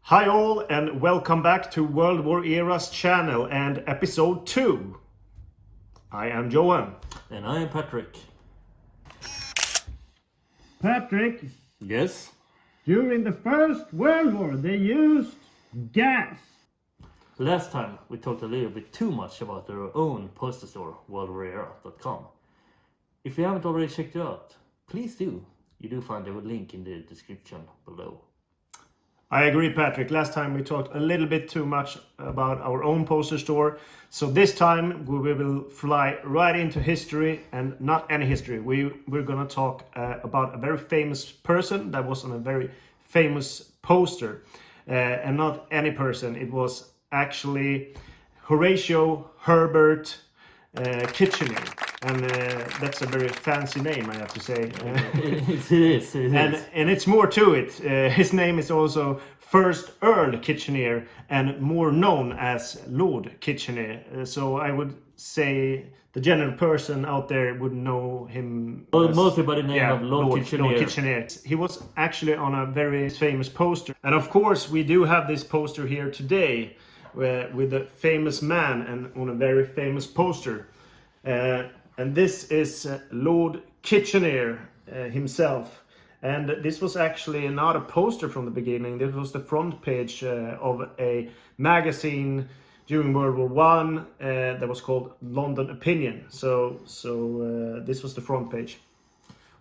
Hi all and welcome back to World War Era's channel and episode 2. I am Johan. And I am Patrick. Patrick, Yes? during the First World War they used gas. Last time we talked a little bit too much about our own poster store, worldwarera.com. If you haven't already checked it out, please do. You do find the link in the description below. I agree, Patrick. Last time we talked a little bit too much about our own poster store. So this time we will fly right into history, and not any history. We're going to talk about a very famous person that was on a very famous poster. And not any person. It was actually Horatio Herbert Kitchener. And that's a very fancy name, I have to say. It is. And it's more to it. His name is also first Earl Kitchener and more known as Lord Kitchener. So I would say the general person out there would know him Well, mostly by the name of Lord Kitchener. Lord Kitchener. He was actually on a very famous poster. And of course we do have this poster here today with a famous man and on a very famous poster. And this is Lord Kitchener himself. And this was actually not a poster from the beginning. This was the front page of a magazine during World War I that was called London Opinion. So this was the front page.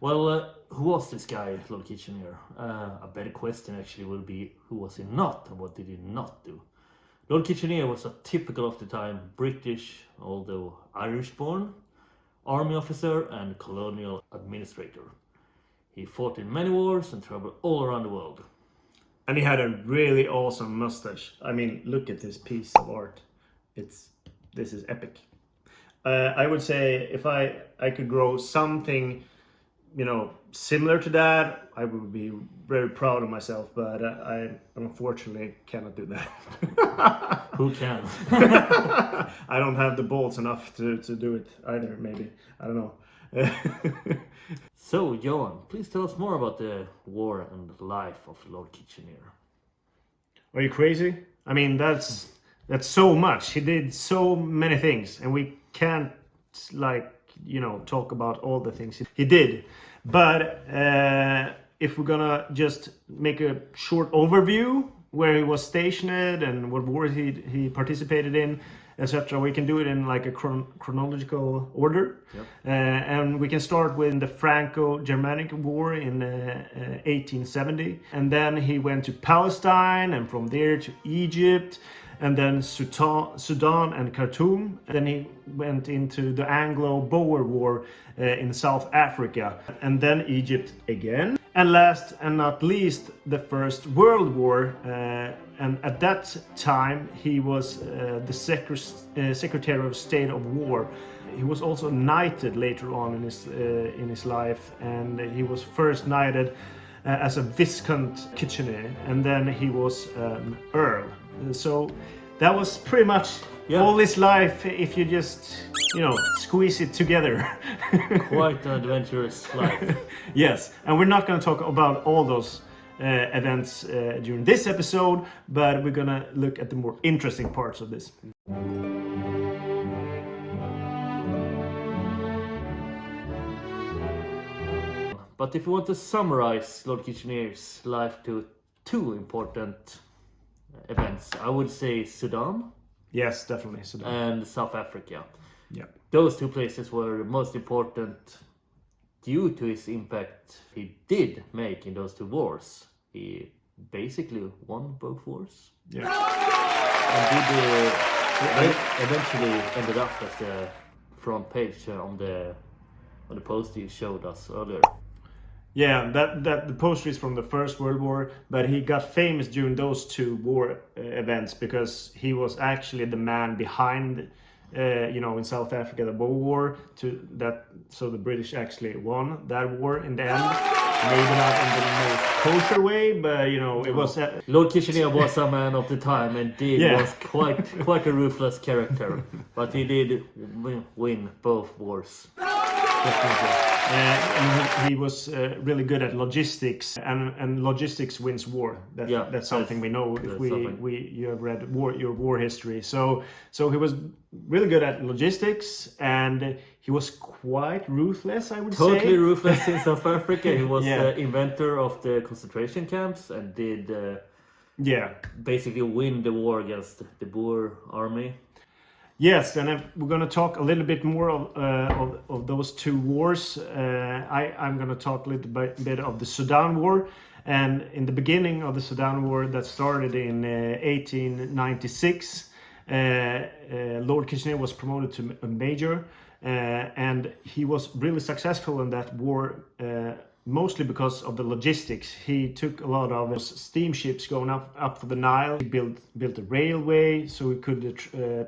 Well, who was this guy, Lord Kitchener? A better question actually will be, who was he not and what did he not do? Lord Kitchener was a typical of the time British, although Irish-born, army officer and colonial administrator. He fought in many wars and traveled all around the world. And he had a really awesome mustache. I mean, look at this piece of art. This is epic. I would say if I could grow something, similar to that, I would be very proud of myself. But I unfortunately cannot do that. Who can? I don't have the balls enough to do it either. Maybe, I don't know. So, Johan, please tell us more about the war and life of Lord Kitchener. Are you crazy? I mean, that's so much. He did so many things, and we can't talk about all the things he did. But if we're gonna just make a short overview where he was stationed and what wars he participated in, etc., we can do it in like a chronological order. Yep. And we can start with the Franco-Germanic War in 1870, and then he went to Palestine, and from there to Egypt, and then Sudan and Khartoum. Then he went into the Anglo-Boer War in South Africa, and then Egypt again. And last and not least, the First World War. And at that time, he was the Secretary of State of War. He was also knighted later on in his life, and he was first knighted as a Viscount Kitchener, and then he was Earl. So that was pretty much all his life if you just, squeeze it together. Quite an adventurous life. Yes, and we're not going to talk about all those events during this episode, but we're going to look at the more interesting parts of this. But if we want to summarize Lord Kitchener's life to two important events, I would say Sudan. Yes, definitely Sudan. And South Africa. Yeah. Those two places were most important due to his impact he did make in those two wars. He basically won both wars. Yeah. And eventually ended up as the front page on the poster you showed us earlier. Yeah, that the poster is from the First World War, but he got famous during those two war events because he was actually the man behind, in South Africa, the Boer War. So the British actually won that war in the end. Maybe not in the most kosher way, but it was. Lord Kitchener was a man of the time and was quite a ruthless character, but he did win both wars. definitely. And he was really good at logistics, and logistics wins war. That's something we know if you have read your war history. So he was really good at logistics, and he was quite ruthless, I would say. Totally ruthless in South Africa. He was the inventor of the concentration camps and did basically win the war against the Boer army. Yes, and if we're going to talk a little bit more of those two wars. I'm going to talk a little bit of the Sudan War. And in the beginning of the Sudan War that started in 1896, Lord Kitchener was promoted to a major, and he was really successful in that war. Mostly because of the logistics. He took a lot of steamships going up for the Nile. He built a railway so he could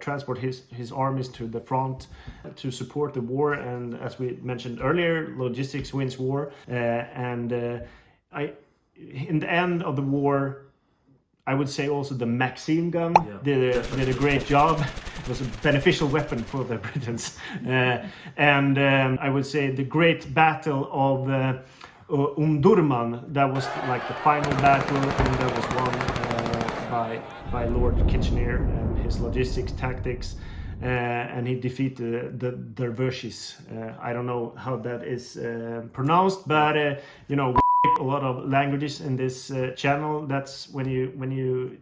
transport his armies to the front to support the war. And as we mentioned earlier, logistics wins war. In the end of the war, I would say also the Maxim gun did a great job. It was a beneficial weapon for the Britons. I would say the great battle of Durman, that was like the final battle, and that was won by Lord Kitchener and his logistics tactics, and he defeated the Dervishes. I don't know how that is pronounced, but a lot of languages in this channel. That's when you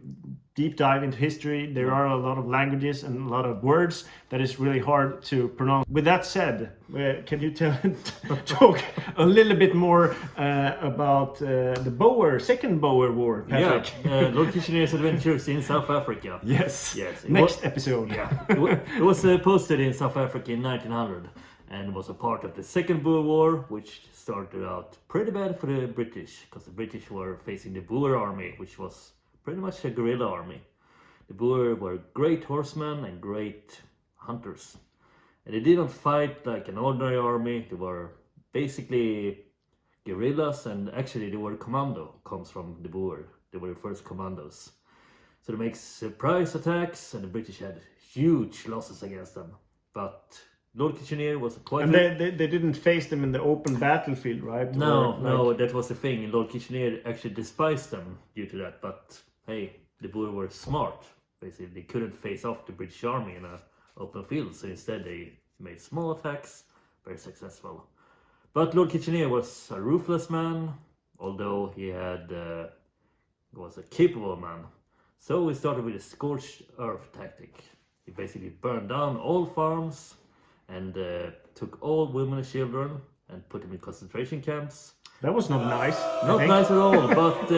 deep dive into history, there are a lot of languages and a lot of words that is really hard to pronounce. With that said, can you talk a little bit more about the Second Boer War, Patrick? Yeah, Lord Kitchener's adventures in South Africa. Yes. Next episode. Yeah, it was posted in South Africa in 1900 and was a part of the Second Boer War, which started out pretty bad for the British, because the British were facing the Boer army, which was pretty much a guerrilla army. The Boer were great horsemen and great hunters. And they didn't fight like an ordinary army. They were basically guerrillas, and actually the word commando comes from the Boer. They were the first commandos. So they make surprise attacks, and the British had huge losses against them. But Lord Kitchener was quite... And they didn't face them in the open battlefield, right? No, that was the thing. Lord Kitchener actually despised them due to that. But hey, the Boer were smart. Basically, they couldn't face off the British army in an open field. So instead, they made small attacks, very successful. But Lord Kitchener was a ruthless man, although he was a capable man. So he started with a scorched earth tactic. He basically burned down all farms and took all women and children and put them in concentration camps. That was not nice. Not nice at all, but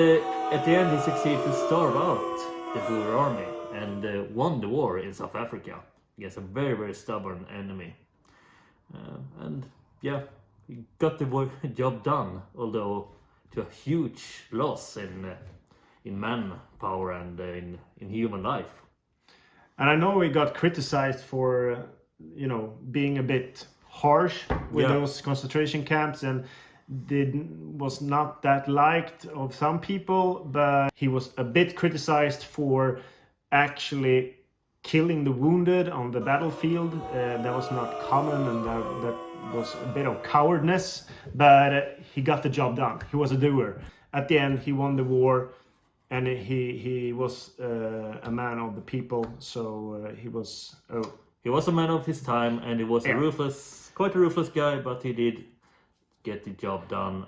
at the end he succeeded to starve out the Boer army and won the war in South Africa against a very, very stubborn enemy. He got the job done, although to a huge loss in manpower and in human life. And I know he got criticized for being a bit harsh with those concentration camps, and was not that liked of some people, but he was a bit criticized for actually killing the wounded on the battlefield. That was not common, and that was a bit of cowardness, but he got the job done. He was a doer. At the end, he won the war, and he was a man of the people, so he was... He was a man of his time, and he was quite a ruthless guy, but he did get the job done,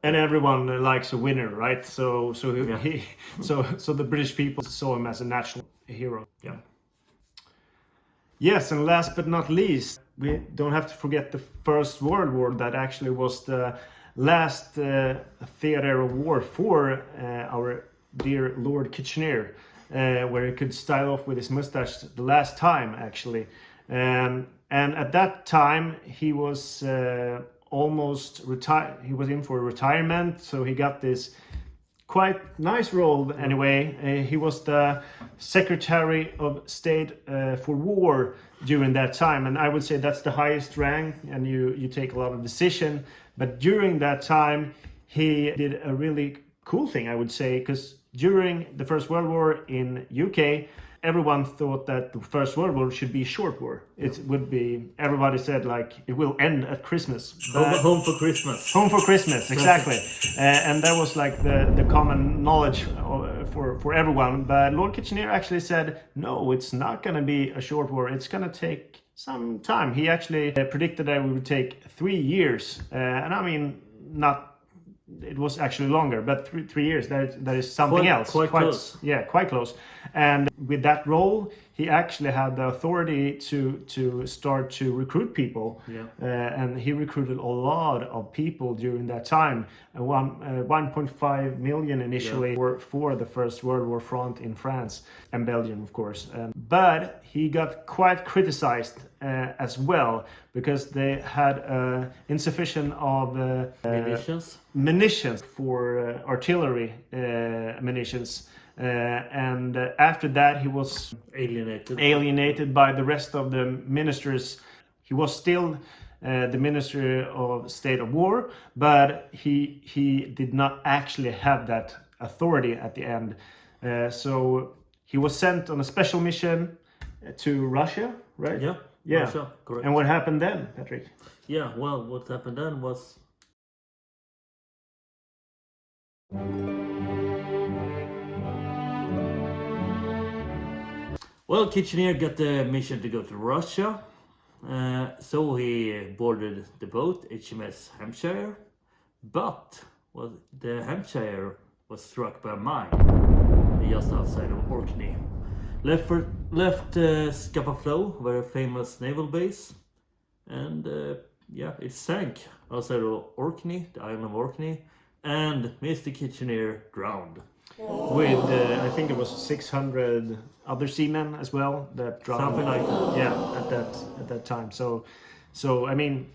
and everyone likes a winner, right? So the British people saw him as a national hero. Yeah. Yes, and last but not least, we don't have to forget the First World War. That actually was the last theater of war for our dear Lord Kitchener. Where he could style off with his mustache the last time, actually. And at that time, he was almost retired. He was in for retirement, so he got this quite nice role anyway. He was the Secretary of State for War during that time, and I would say that's the highest rank, and you take a lot of decision. But during that time, he did a really cool thing, I would say, because during the First World War in UK, everyone thought that the First World War should be a short war. It would be, everybody said like it will end at Christmas. Home for Christmas. Home for Christmas, exactly. And that was like the common knowledge for everyone. But Lord Kitchener actually said, no, it's not going to be a short war. It's going to take some time. He actually predicted that it would take 3 years. And I mean, it was actually longer, but 3 years, that is something else. Quite close. Yeah, quite close. And with that role, he actually had the authority to start to recruit people. Yeah. And he recruited a lot of people during that time. 1.5 million initially were for the First World War front in France and Belgium, of course. But he got quite criticized as well because they had insufficient of munitions for artillery munitions. And after that, he was alienated by the rest of the ministers. He was still the Minister of State of War, but he did not actually have that authority at the end. So he was sent on a special mission to Russia, right? Yeah, Russia, correct. And what happened then, Patrick? Yeah, well, what happened then was... Well, Kitchener got the mission to go to Russia, so he boarded the boat HMS Hampshire, but the Hampshire was struck by a mine just outside of Orkney. Left Scapa Flow, very famous naval base, and it sank outside of Orkney, the island of Orkney, and Mr. Kitchener drowned. With I think it was 600 other seamen as well that drowned. Something like that. Yeah, at that time. So I mean,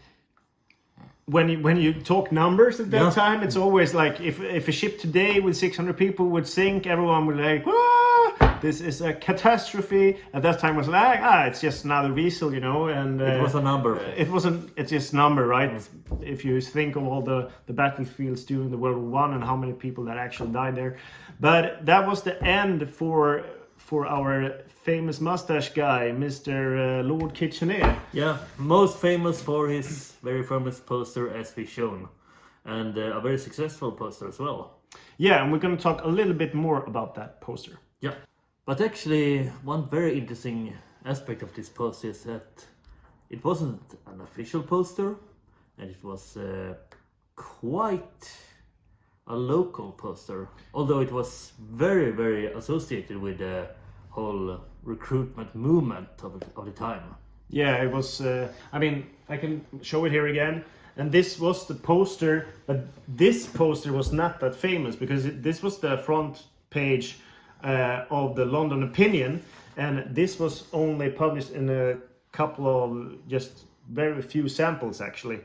when you talk numbers at that time, it's always like if a ship today with 600 people would sink, everyone would like, "Wah! This is a catastrophe." At that time, it was like, it's just another vessel, you know. And it was a number. It's just number, right? If you think of all the battlefields during the World War I and how many people that actually died there, but that was the end for our famous mustache guy, Mr. Lord Kitchener. Yeah, most famous for his very famous poster, as we've shown, and a very successful poster as well. Yeah, and we're going to talk a little bit more about that poster. Yeah, but actually, one very interesting aspect of this poster is that it wasn't an official poster, and it was quite a local poster, although it was very, very associated with the whole recruitment movement of the time. Yeah, it was, I mean, I can show it here again. And this was the poster, but this poster was not that famous because this was the front page of the London Opinion. And this was only published in a couple of, just very few samples actually.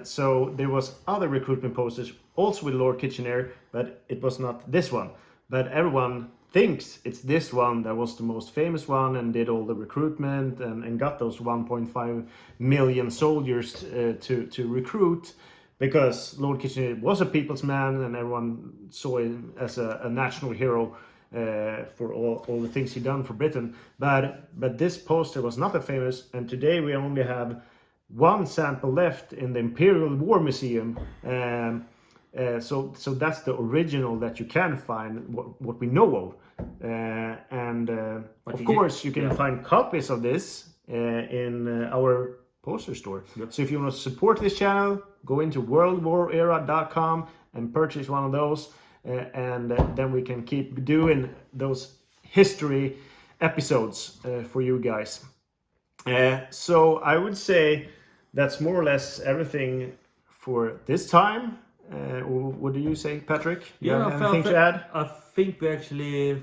So there was other recruitment posters also with Lord Kitchener, but it was not this one. But everyone thinks it's this one that was the most famous one and did all the recruitment and got those 1.5 million soldiers to recruit, because Lord Kitchener was a people's man and everyone saw him as a national hero for all the things he done for Britain. But this poster was not that famous, and today we only have one sample left in the Imperial War Museum. So that's the original that you can find, what we know of. Of course, you can find copies of this in our poster store. Yep. So if you want to support this channel, go into worldwarera.com and purchase one of those. And then we can keep doing those history episodes for you guys. So I would say that's more or less everything for this time. What do you say, Patrick? You have anything to add? I think we're actually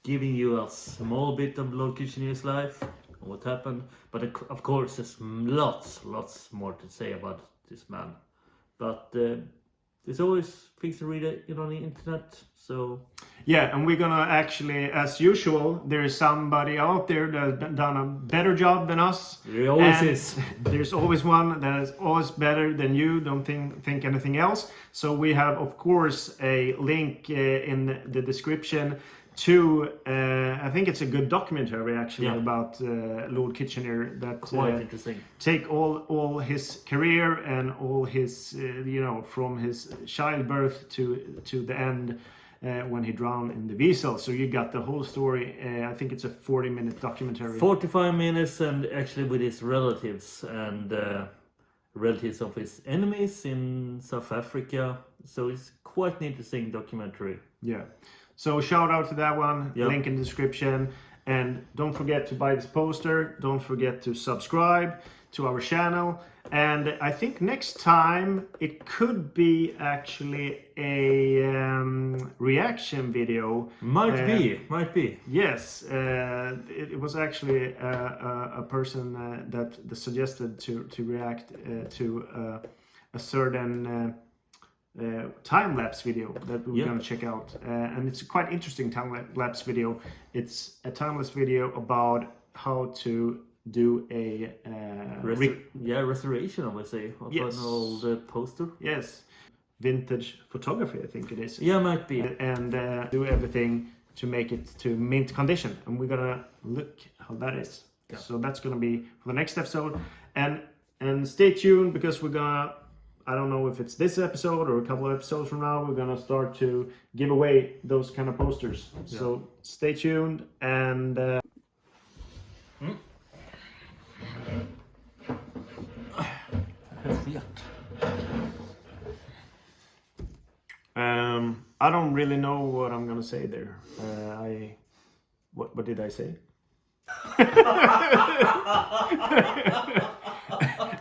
giving you a small bit of Lord Kitchener's life, what happened. But of course, there's lots more to say about this man. But there's always things to read on the internet. So yeah, and we're gonna actually, as usual, there is somebody out there that's done a better job than us. There always is. There's always one that is always better than you. Don't think anything else. So we have, of course, a link in the description to I think it's a good documentary actually about Lord Kitchener that Quite interesting. take all his career and all his from his childbirth to the end when he drowned in the Wiesel. So you got the whole story. I think it's a 40-minute documentary. 45 minutes, and actually with his relatives and relatives of his enemies in South Africa. So it's quite an interesting documentary. Yeah. So shout out to that one. Yep. Link in the description. And don't forget to buy this poster. Don't forget to subscribe to our channel. And I think next time it could be actually a reaction video. Might be. Yes, it was actually a person that suggested to react to a certain time-lapse video that we're going to check out. And it's a quite interesting time-lapse video. It's a time-lapse video about how to do a restoration, I would say, of yes. an old poster. Yes, vintage photography, I think it is. Yeah, might be. And do everything to make it to mint condition, and we're gonna look how that is. Yeah. So that's gonna be for the next episode, and stay tuned, because we're gonna, I don't know if it's this episode or a couple of episodes from now, we're gonna start to give away those kind of posters. Yeah. So stay tuned, and I don't really know what I'm gonna say there. What did I say?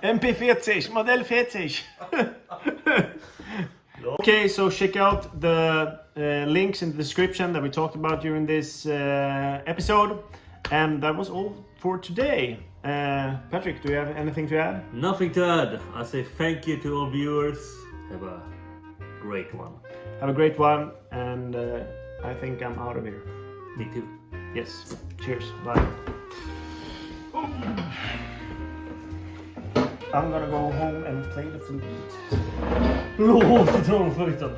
MP40, model 40. Okay, so check out the links in the description that we talked about during this episode. And that was all for today. Patrick, do you have anything to add? Nothing to add. I say thank you to all viewers. Have a great one. Have a great one, and I think I'm out of here. Me too. Yes. Cheers. Bye. I'm gonna go home and play the flute. Låt det